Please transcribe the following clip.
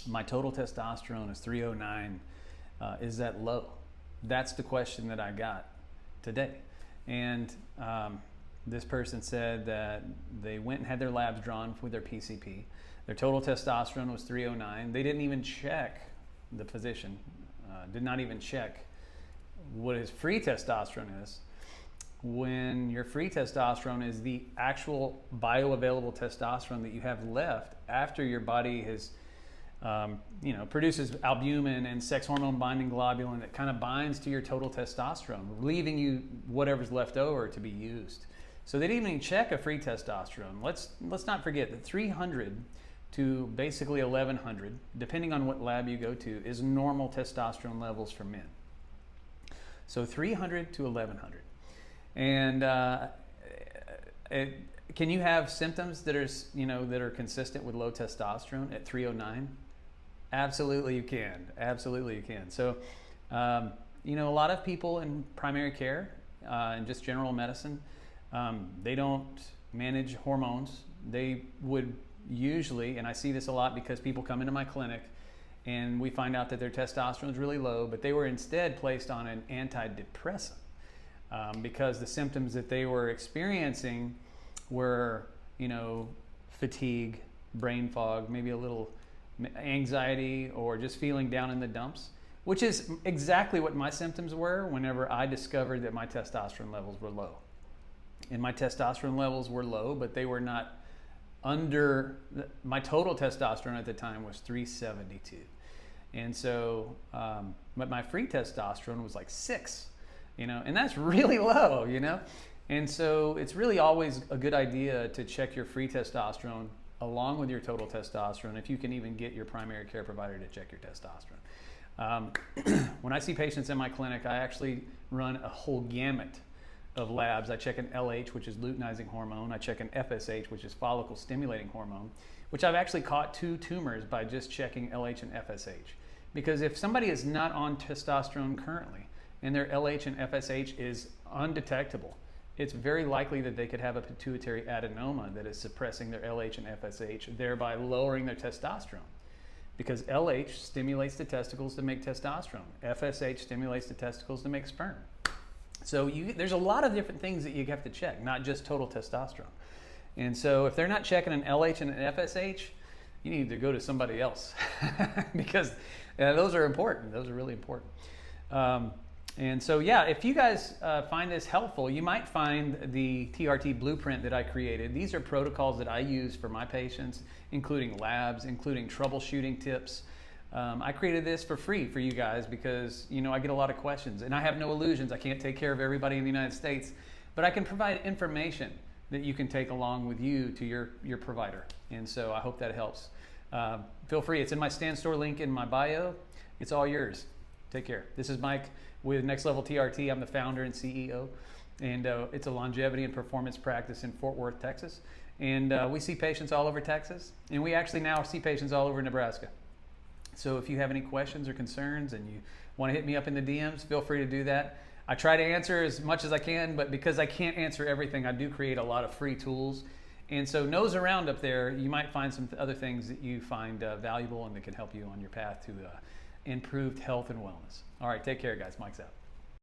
My total testosterone is 309. Is that low? That's the question that I got today. And this person said that they went and had their labs drawn with their PCP. Their total testosterone was 309. They didn't even check, the physician did not even check what his free testosterone is. When your free testosterone is the actual bioavailable testosterone that you have left after your body has produces albumin and sex hormone binding globulin that kind of binds to your total testosterone, leaving you whatever's left over to be used. So they didn't even check a free testosterone. Let's not forget that 300 to basically 1100, depending on what lab you go to, is normal testosterone levels for men. So 300 to 1100. And can you have symptoms that are consistent with low testosterone at 309? Absolutely you can. Absolutely you can. So, a lot of people in primary care and just general medicine, they don't manage hormones. They would usually, and I see this a lot because people come into my clinic and we find out that their testosterone is really low, but they were instead placed on an antidepressant because the symptoms that they were experiencing were, fatigue, brain fog, maybe a little anxiety, or just feeling down in the dumps, which is exactly what my symptoms were whenever I discovered that my testosterone levels were low. And my testosterone levels were low, but they were not under, my total testosterone at the time was 372. And so, but my free testosterone was like 6, and that's really low, And so it's really always a good idea to check your free testosterone along with your total testosterone, if you can even get your primary care provider to check your testosterone. When I see patients in my clinic, I actually run a whole gamut of labs. I check an LH, which is luteinizing hormone. I check an FSH, which is follicle stimulating hormone, which I've actually caught 2 tumors by just checking LH and FSH. Because if somebody is not on testosterone currently and their LH and FSH is undetectable, it's very likely that they could have a pituitary adenoma that is suppressing their LH and FSH, thereby lowering their testosterone. Because LH stimulates the testicles to make testosterone. FSH stimulates the testicles to make sperm. So there's a lot of different things that you have to check, not just total testosterone. And so if they're not checking an LH and an FSH, you need to go to somebody else because those are important. Those are really important. And so, if you guys find this helpful, you might find the TRT blueprint that I created. These are protocols that I use for my patients, including labs, including troubleshooting tips. I created this for free for you guys because, I get a lot of questions and I have no illusions. I can't take care of everybody in the United States, but I can provide information that you can take along with you to your provider. And so I hope that helps. Feel free. It's in my Stand Store link in my bio. It's all yours. Take care. This is Mike with Next Level TRT. I'm the founder and CEO, and it's a longevity and performance practice in Fort Worth, Texas. And we see patients all over Texas, and we actually now see patients all over Nebraska. So if you have any questions or concerns and you want to hit me up in the DMs, feel free to do that. I try to answer as much as I can, but because I can't answer everything, I do create a lot of free tools. And so nose around up there, you might find some other things that you find valuable and that can help you on your path to improved health and wellness. All right, take care, guys. Mike's out.